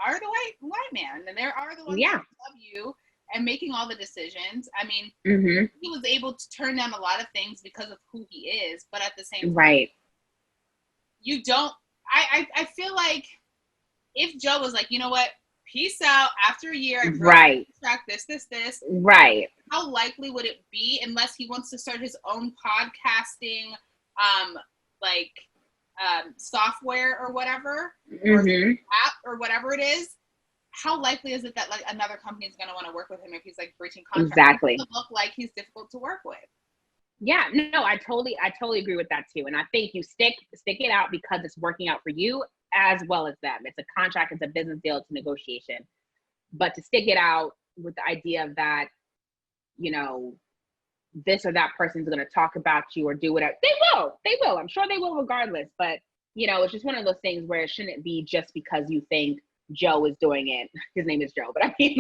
are the white man, and there are the ones that love you and making all the decisions. I mean, he was able to turn down a lot of things because of who he is, but at the same time, you don't. I feel like if Joe was like, you know what, peace out, after a year, I broke this. Right. How likely would it be, unless he wants to start his own podcasting, software or whatever, or app or whatever it is? How likely is it that like another company is going to want to work with him if he's like breaching contract? Exactly. It doesn't look like he's difficult to work with. Yeah, no, I totally agree with that too. And I think you stick it out because it's working out for you as well as them. It's a contract, it's a business deal, it's a negotiation. But to stick it out with the idea of that, this or that person's going to talk about you or do whatever. They will. I'm sure they will regardless. But, it's just one of those things where it shouldn't be just because you think Joe is doing it. His name is Joe, but I mean,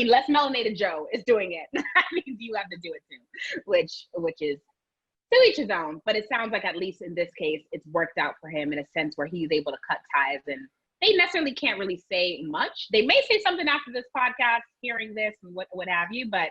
less melanated Joe is doing it. That means you have to do it too, which is to each his own. But it sounds like at least in this case, it's worked out for him in a sense where he's able to cut ties, and they necessarily can't really say much. They may say something after this podcast, hearing this and what have you, but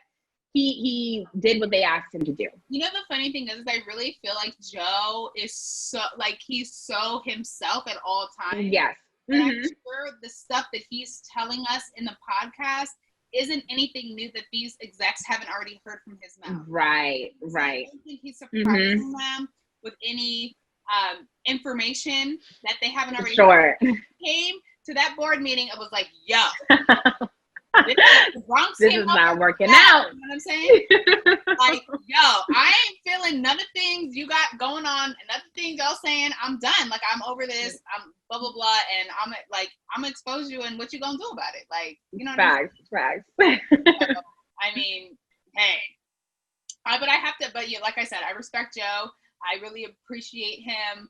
he did what they asked him to do. The funny thing is I really feel like Joe is so, like, he's so himself at all times. Yes. And I'm sure the stuff that he's telling us in the podcast isn't anything new that these execs haven't already heard from his mouth. Right. So I don't think he's surprising them with any information that they haven't already heard. Came to that board meeting, it was like, yo, this is not working out. You know what I'm saying? Like, yo, I ain't feeling none of the things you got going on, and other things y'all saying. I'm done. Like, I'm over this. I'm blah blah blah, and I'm gonna expose you, and what you gonna do about it? Like, facts. So, I mean, hey, but I have to. But yeah, like I said, I respect Joe. I really appreciate him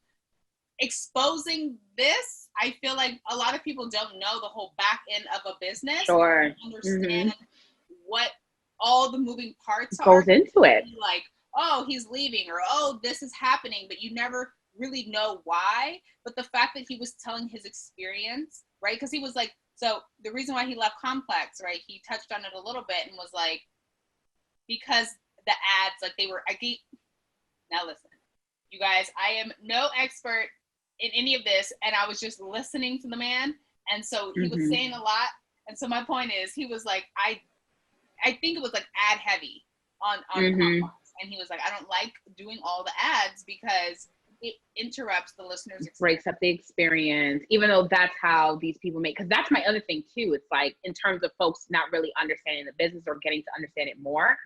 exposing this, I feel like a lot of people don't know the whole back end of a business. Sure. Understand what all the moving parts goes into it. Like, oh, he's leaving, or oh, this is happening, but you never really know why. But the fact that he was telling his experience, right? Because he was like, so the reason why he left Complex, right? He touched on it a little bit and was like, because the ads, like they were, now listen, you guys, I am no expert in any of this, and I was just listening to the man, and so he was saying a lot, and so my point is, he was like, I think it was like ad heavy on Complex, and he was like, I don't like doing all the ads because it interrupts the listener's experience. Breaks up the experience, even though that's how these people make, because that's my other thing too. It's like, in terms of folks not really understanding the business or getting to understand it more,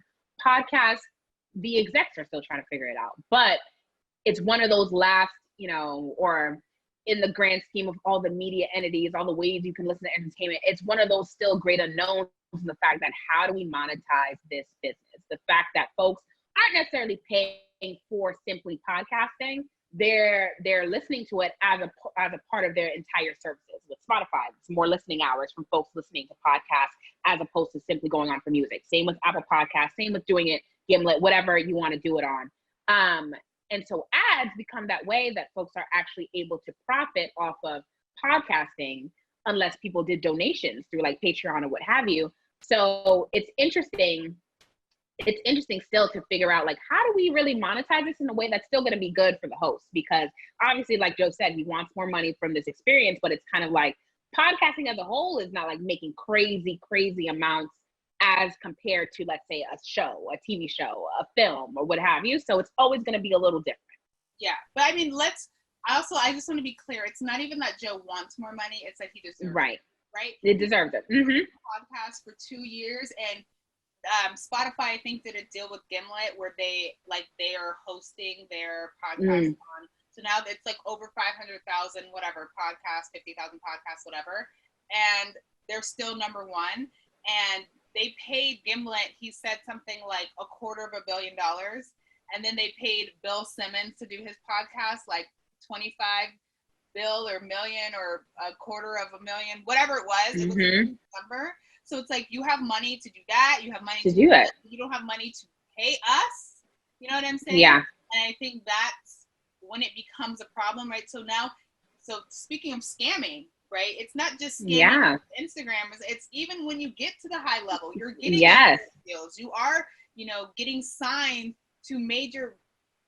podcasts, the execs are still trying to figure it out. But it's one of those last, or in the grand scheme of all the media entities, all the ways you can listen to entertainment, it's one of those still great unknowns, the fact that how do we monetize this business? The fact that folks aren't necessarily paying for simply podcasting. They're listening to it as a part of their entire services. With Spotify, it's more listening hours from folks listening to podcasts as opposed to simply going on for music. Same with Apple Podcasts, same with doing it, Gimlet, whatever you want to do it on. And so ads become that way that folks are actually able to profit off of podcasting, unless people did donations through like Patreon or what have you. So it's interesting still to figure out, like, how do we really monetize this in a way that's still going to be good for the host? Because obviously, like Joe said, he wants more money from this experience, but it's kind of like podcasting as a whole is not like making crazy amounts as compared to, let's say, a show, a TV show, a film, or what have you. So it's always going to be a little different. Yeah. But I mean, I just want to be clear. It's not even that Joe wants more money. It's that he deserves it. Right? It deserves it. Podcast for 2 years, and Spotify, I think, did a deal with Gimlet where they are hosting their podcast on. So now it's like over 500,000, whatever, podcasts, 50,000 podcasts, whatever. And they're still number one. And they paid Gimlet, he said something like $250 million. And then they paid Bill Simmons to do his podcast, like 25 bill or million or $250,000, whatever it was. It was a number. So it's like, you have money to do that. You have money to do it. You don't have money to pay us. You know what I'm saying? Yeah. And I think that's when it becomes a problem, right? So speaking of scamming, right? It's not just scamming Instagram. It's even when you get to the high level, you're getting deals. You are, getting signed to major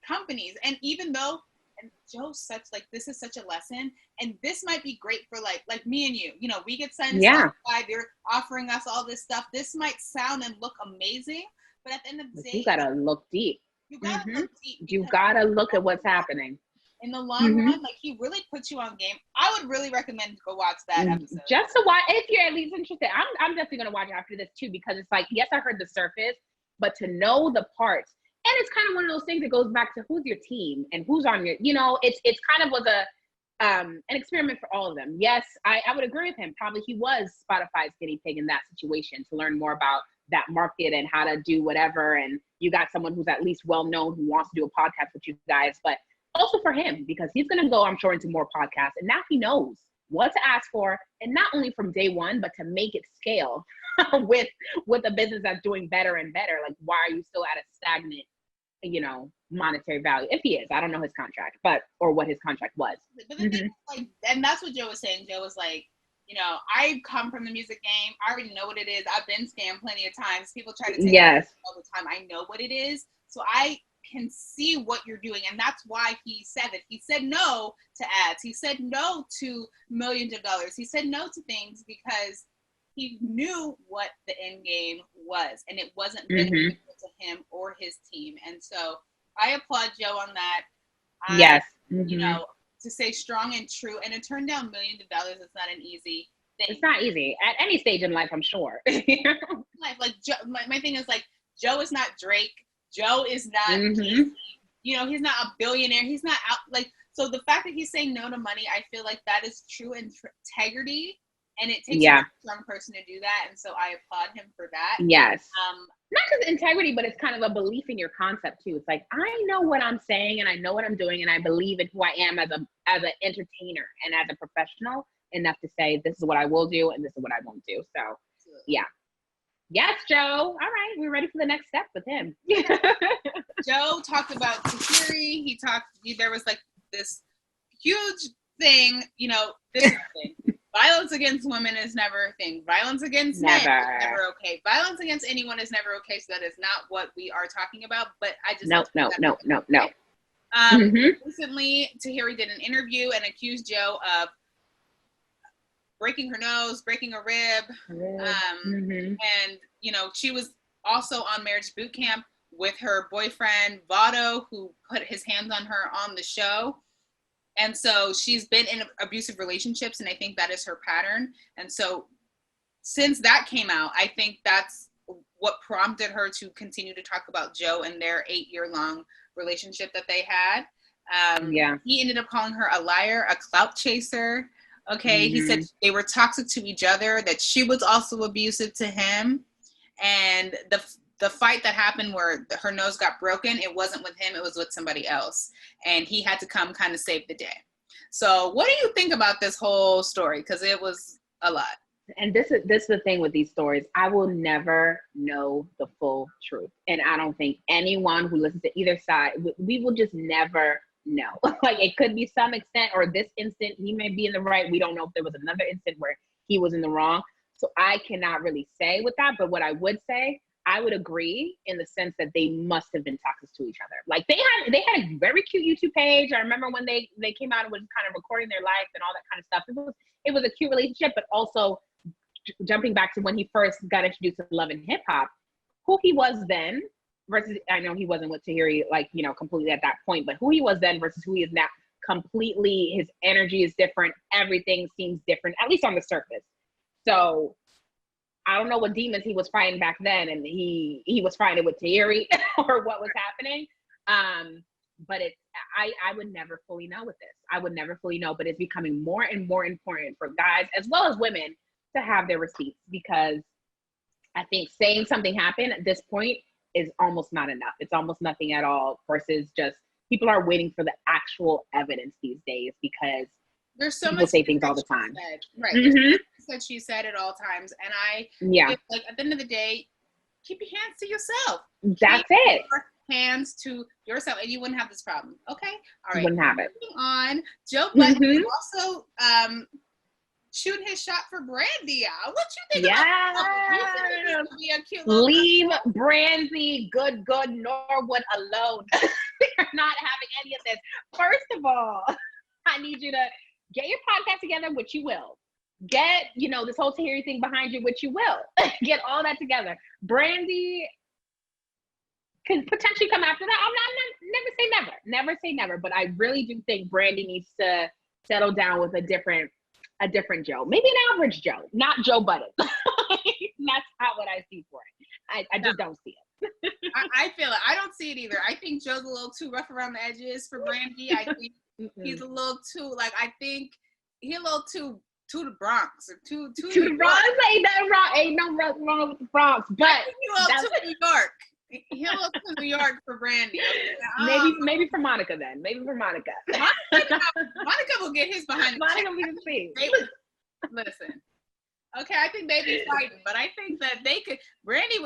companies. And even though, and Joe's this is such a lesson, and this might be great for like me and you, we get signed to Spotify, they're offering us all this stuff. This might sound and look amazing, but at the end of the day, you gotta look deep. You gotta look deep. You gotta look at what's happening. In the long run, like, he really puts you on game. I would really recommend to go watch that episode. Just to watch, if you're at least interested. I'm definitely gonna watch it after this too, because it's like, yes, I heard the surface, but to know the parts. And it's kind of one of those things that goes back to who's your team and who's on your, it's kind of was an experiment for all of them. Yes, I would agree with him. Probably he was Spotify's guinea pig in that situation to learn more about that market and how to do whatever. And you got someone who's at least well-known who wants to do a podcast with you guys, but also for him, because he's going to go, I'm sure, into more podcasts. And now he knows what to ask for, and not only from day one, but to make it scale with a business that's doing better and better. Like, why are you still at a stagnant, monetary value? If he is, I don't know his contract, or what his contract was. But the thing is, and that's what Joe was saying. Joe was like, I come from the music game. I already know what it is. I've been scammed plenty of times. People try to take it all the time. I know what it is. So I can see what you're doing. And that's why he said it. He said no to ads. He said no to millions of dollars. He said no to things because he knew what the end game was, and it wasn't beneficial to him or his team. And so I applaud Joe on that. To stay strong and true, and to turn down millions of dollars is not an easy thing. It's not easy at any stage in life, I'm sure. Like Joe, my thing is, like, Joe is not Drake. Joe is not, he's not a billionaire. He's not out, like, so the fact that he's saying no to money, I feel like that is true integrity. And it takes a strong person to do that. And so I applaud him for that. Yes. Not just integrity, but it's kind of a belief in your concept too. It's like, I know what I'm saying and I know what I'm doing and I believe in who I am as a as an entertainer and as a professional enough to say, this is what I will do and this is what I won't do. So yeah. Yes, Joe. All right, we're ready for the next step with him. Joe talked about Tahiry. There was like this huge thing, this thing. Violence against women is never a thing. Violence against men is never okay. Violence against anyone is never okay. So that is not what we are talking about. But I just no. Recently, Tahiry did an interview and accused Joe of breaking her nose, breaking a rib, and she was also on marriage boot camp with her boyfriend Vado, who put his hands on her on the show. And so she's been in abusive relationships, and I think that is her pattern. And so since that came out, I think that's what prompted her to continue to talk about Joe and their 8-year-long relationship that they had. He ended up calling her a liar, a clout chaser. Okay, He said they were toxic to each other, that she was also abusive to him. And the fight that happened where her nose got broken, it wasn't with him, it was with somebody else. And he had to come kind of save the day. So what do you think about this whole story? Because it was a lot. And this is the thing with these stories. I will never know the full truth. And I don't think anyone who listens to either side, we will just never know. Like, it could be some extent, or this instant he may be in the right. We don't know if there was another instant where he was in the wrong. So I cannot really say with that. But what I would say, I would agree in the sense that they must have been toxic to each other. Like, they had a very cute YouTube page. I remember when they came out and was kind of recording their life and all that kind of stuff. It was a cute relationship, but also jumping back to when he first got introduced to love and hip hop, who he was then versus, I know he wasn't with Tahiry, completely at that point, but who he was then versus who he is now, completely, his energy is different. Everything seems different, at least on the surface. So I don't know what demons he was fighting back then, and he was fighting with Tahiry or what was happening. But I would never fully know with this. I would never fully know, but it's becoming more and more important for guys as well as women to have their receipts, because I think saying something happened at this point is almost not enough. It's almost nothing at all, versus just people are waiting for the actual evidence these days, because there's so people much say things all the time. Right. That she said at all times. And I like, at the end of the day, keep your hands to yourself. That's it. Your hands to yourself, and you wouldn't have this problem. Okay. All right. Wouldn't have it. Moving on. Joe Budden also shooting his shot for Brandy. What you think about be a cute Leave Brandy Norwood alone. They're not having any of this. First of all, I need you to get your podcast together, which you will. Get, this whole Tahiry thing behind you, which you will. Get all that together. Brandy can potentially come after that. Never say never. But I really do think Brandy needs to settle down with a different Joe. Maybe an average Joe, not Joe Budden. That's not what I see for it. I just don't see it. I feel it. I don't see it either. I think Joe's a little too rough around the edges for Brandy. I think he's a little too, I think he's a little too the Bronx, or too the Bronx. Ain't nothing wrong. Ain't no wrong with the Bronx, but he's a little too New York. He's a little too New York for Brandy. Maybe for Monica then. Maybe for Monica. Monica will get his behind. Monica we can see. Listen. Okay, I think they'd be fighting, but I think that they could. Brandy,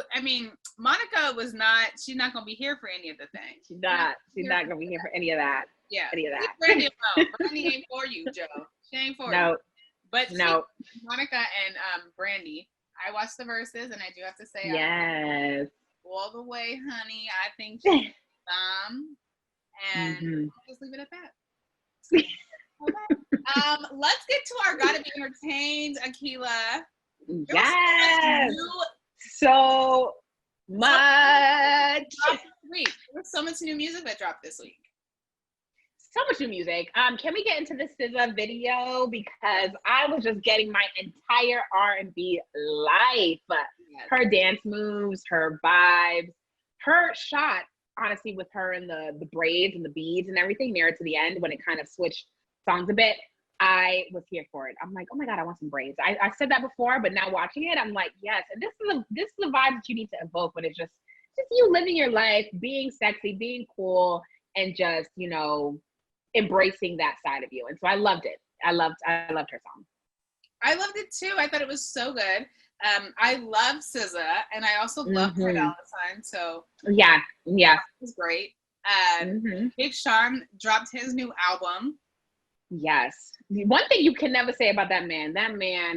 Monica was not. She's not going to be here for any of the things. She's not going to be here for any of that. Yeah. Any of that. Brandy alone. Brandy ain't for you, Joe. She ain't for you. But no. Monica and Brandy, I watched the verses, and I do have to say, yes, all the way, honey. I think she's and I'll just leave it at that. Okay. Let's get to our Gotta Be Entertained, Akila. Yes. So much. There's so much new music that dropped this week. So much new music. Can we get into the SZA video? Because I was just getting my entire R&B life. Yes. Her dance moves, her vibes, her shot, honestly, with her and the braids and the beads and everything near to the end when it kind of switched songs a bit. I was here for it. I'm like, oh my God, I want some braids. I said that before, but now watching it, I'm like, yes. And this is the vibe that you need to evoke when it's just you living your life, being sexy, being cool, and just, embracing that side of you. And so I loved it. I loved her song. I loved it too. I thought it was so good. I love SZA, and I also love her all the time. So yeah, it was great. Big Sean dropped his new album. Yes. One thing you can never say about that man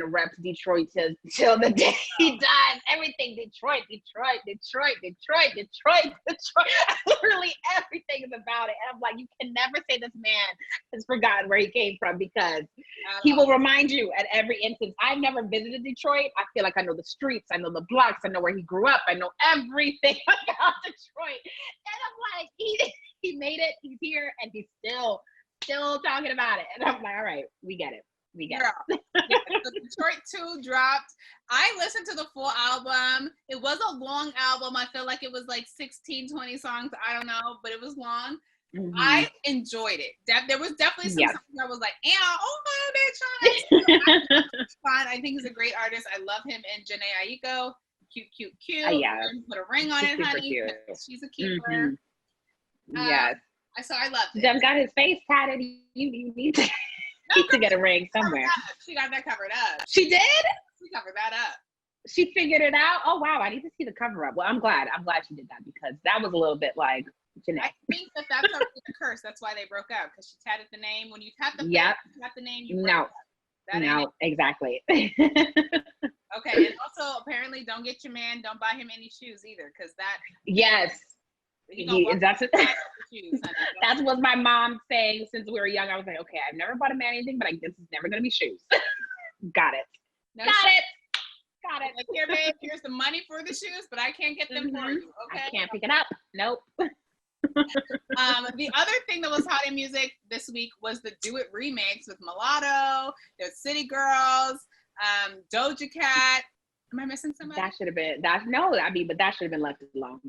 reps Detroit till the day he dies. Everything Detroit. Literally everything is about it. And I'm like, you can never say this man has forgotten where he came from, because he will remind you at every instance. I've never visited Detroit. I feel like I know the streets, I know the blocks, I know where he grew up, I know everything about Detroit. And I'm like, he made it, he's here, and he's still talking about it. And I'm like, all right, we get it. So Detroit 2 dropped. I listened to the full album. It was a long album. I feel like it was like 16, 20 songs. I don't know, but it was long. I enjoyed it. There was definitely some songs I was like, oh my bitch. It's fun. I think he's a great artist. I love him and Janae Aiko. Cute. Yeah. Put a ring on it, honey. Cute. She's a keeper. Yes. So I loved it. Them got his face tatted. You need to get a ring somewhere. She got that covered up. She did? She covered that up. She figured it out? Oh, wow. I need to see the cover up. Well, I'm glad she did that, because that was a little bit like Janae. I think that's a curse. That's why they broke up, because she tatted the name. When you tat the face, you tat the name, you break up. No, exactly. Okay, and also apparently don't get your man, don't buy him any shoes either, because that. Yes. That's what my mom saying since we were young. I was like, okay, I've never bought a man anything, but this is never gonna be shoes. Got it. Got it. Like, here, babe, here's the money for the shoes, but I can't get them for you. Okay. I can't pick it up. Nope. The other thing that was hot in music this week was the Do It remix with Mulatto, the City Girls, Doja Cat. Am I missing somebody? That should have been but that should have been left alone.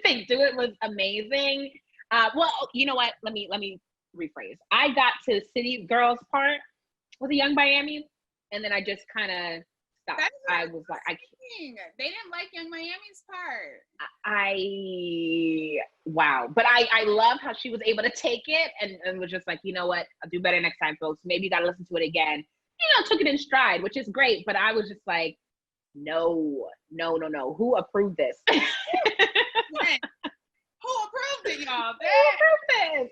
They Do It was amazing. Well, you know what? Let me rephrase. I got to City Girls part with the Young Miami, and then I just kind of stopped. I was like, I can't. They didn't like Young Miami's part. Wow. But I love how she was able to take it and was just like, you know what? I'll do better next time, folks. Maybe you got to listen to it again. Took it in stride, which is great. But I was just like, no. Who approved this? Who approved it, y'all? Who approved this?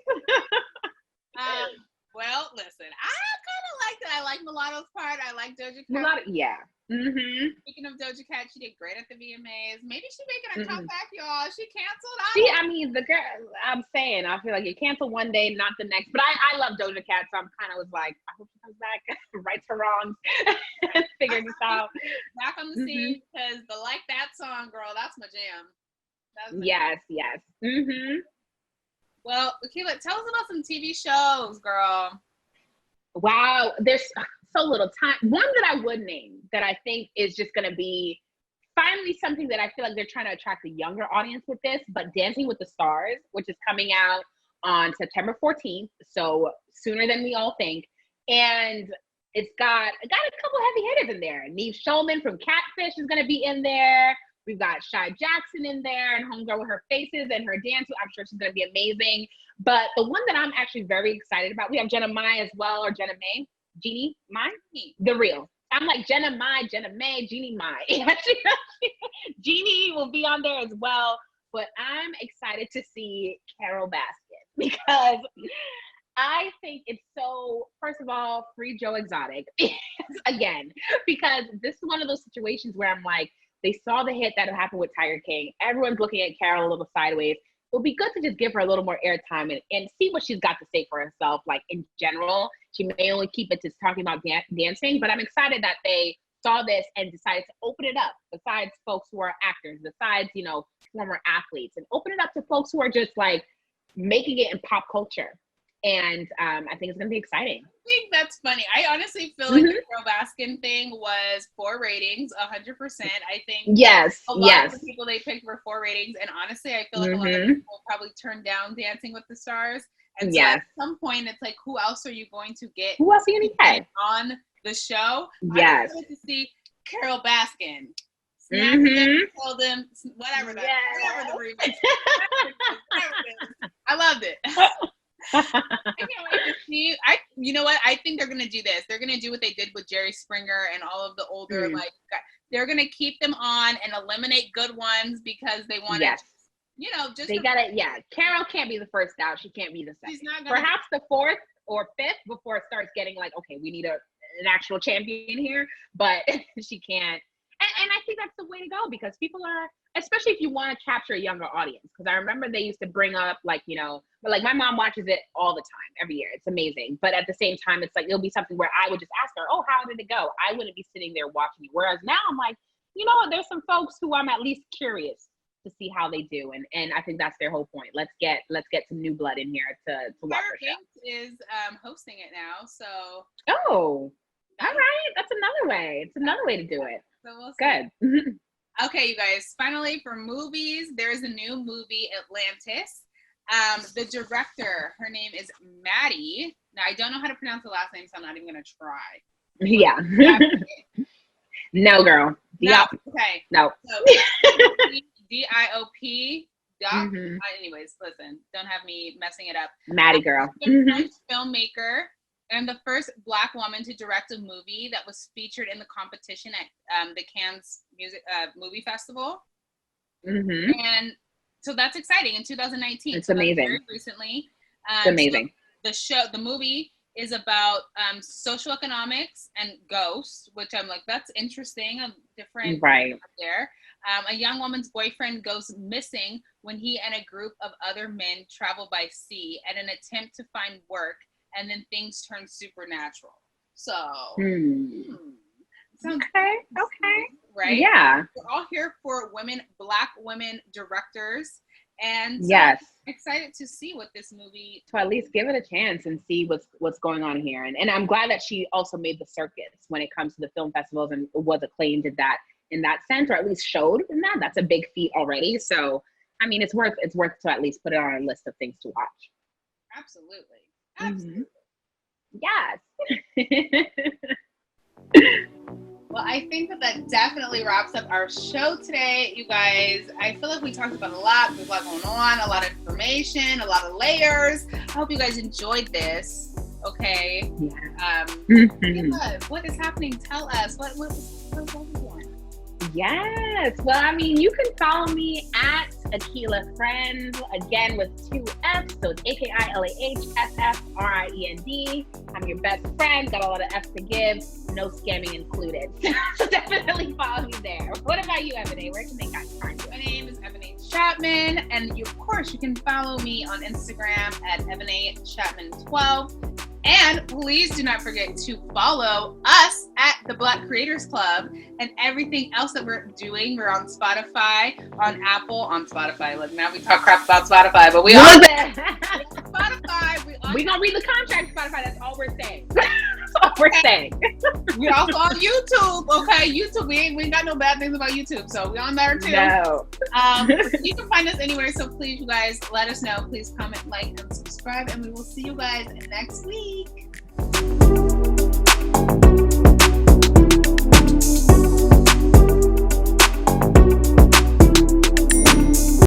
Well, listen, I kind of liked it. I like Mulatto's part. I like Doja Cat. Mulatto, yeah. Speaking of Doja Cat, she did great at the VMAs. Maybe she's making a comeback, y'all. She canceled. The girl, I'm saying, I feel like you cancel one day, not the next. But I love Doja Cat, so I'm kind of was like, I hope she comes back, rights her wrongs, figuring this out. Back on the scene, because the Like That song, girl, that's my jam. Yes. Well, Akilah, tell us about some TV shows, girl. Wow, there's so little time. One that I would name that I think is just going to be finally something that I feel like they're trying to attract a younger audience with this, but Dancing with the Stars, which is coming out on September 14th, so sooner than we all think. And it's got a couple heavy hitters in there. Neve Schulman from Catfish is going to be in there. We've got Shy Jackson in there, and Homegirl with her faces and her dance. I'm sure she's going to be amazing. But the one that I'm actually very excited about, we have Jenna Mai as well, or Jenna May. Jeannie Mai? The Real. I'm like Jenna Mai, Jenna May, Jeannie Mai. Jeannie will be on there as well. But I'm excited to see Carol Baskin, because I think it's so, first of all, free Joe Exotic. Again, because this is one of those situations where I'm like, they saw the hit that happened with Tiger King. Everyone's looking at Carol a little sideways. It would be good to just give her a little more airtime and see what she's got to say for herself. Like, in general, she may only keep it to talking about dancing, but I'm excited that they saw this and decided to open it up, besides folks who are actors, besides, former athletes, and open it up to folks who are just like making it in pop culture. And I think it's going to be exciting. I think that's funny. I honestly feel like the Carol Baskin thing was 4 ratings, 100%. I think a lot of the people they picked were 4 ratings. And honestly, I feel like a lot of people probably turned down Dancing with the Stars. And so at some point, it's like, who else are you going to get on the show? I'm excited to see Carol Baskin. Tell them whatever the remix. I loved it. I can't wait to see. You know what? I think they're gonna do this. They're gonna do what they did with Jerry Springer and all of the older like. They're gonna keep them on and eliminate good ones because they want to. Yes. You know, just they gotta. Yeah, Carol can't be the first out. She can't be the second. She's not gonna perhaps the fourth or fifth before it starts getting like, okay, we need an actual champion here, but she can't. And I think that's the way to go because people are, especially if you want to capture a younger audience. Because I remember they used to bring up like, you know, but like my mom watches it all the time, every year. It's amazing. But at the same time, it's like, it'll be something where I would just ask her, oh, how did it go? I wouldn't be sitting there watching it. Whereas now I'm like, you know what? There's some folks who I'm at least curious to see how they do. And I think that's their whole point. Let's get some new blood in here to watch our show. Is hosting it now. So. Oh, all right. That's another way. It's another way to do it. So we'll see. Good. Okay, you guys. Finally, for movies, there's a new movie, Atlantis. The director, her name is Matti. Now, I don't know how to pronounce the last name, so I'm not even going to try. Yeah. No, girl. No. Okay. No. So, Diop. Anyways, listen. Don't have me messing it up. Matti, girl. French filmmaker. And the first Black woman to direct a movie that was featured in the competition at the Cannes Movie Festival. And so that's exciting in 2019. It's amazing. Very recently. It's amazing. So the movie is about social economics and ghosts, which I'm like, that's interesting. A different right there. A young woman's boyfriend goes missing when he and a group of other men travel by sea at an attempt to find work. And then things turn supernatural. So, sounds okay. Right? Yeah. We're all here for Black women directors. And yes, I'm excited to see what this movie. To at least give it a chance and see what's going on here. And I'm glad that she also made the circuits when it comes to the film festivals and was acclaimed in that sense, or at least showed in that. That's a big feat already. So, I mean, it's worth to at least put it on our list of things to watch. Absolutely. Yes. Well, I think that definitely wraps up our show today, you guys. I feel like we talked about a lot. There's a lot going on, a lot of information, a lot of layers. I hope you guys enjoyed this. Okay. Yeah. What is happening? Tell us. What was going? Yes. Well, I mean, you can follow me at Akila Friend, again with 2 F's, so it's AKILAHFFRIEND. I'm your best friend, got a lot of F's to give, no scamming included. So definitely follow me there. What about you, Ebony? Where can they find you? My name is Ebony Chapman, and of course, you can follow me on Instagram at Ebony Chapman 12. And please do not forget to follow us at the Black Creators Club and everything else that we're doing. We're on Spotify, on Apple, on Spotify. Look, now we talk crap about Spotify, but we on Spotify. We're going to read the contract, Spotify. That's all we're saying. That's all we're saying. We're also on YouTube, okay? YouTube, we ain't got no bad things about YouTube, so we're on there too. No. You can find us anywhere, so please, you guys, let us know. Please comment, like, and subscribe, and we will see you guys next week.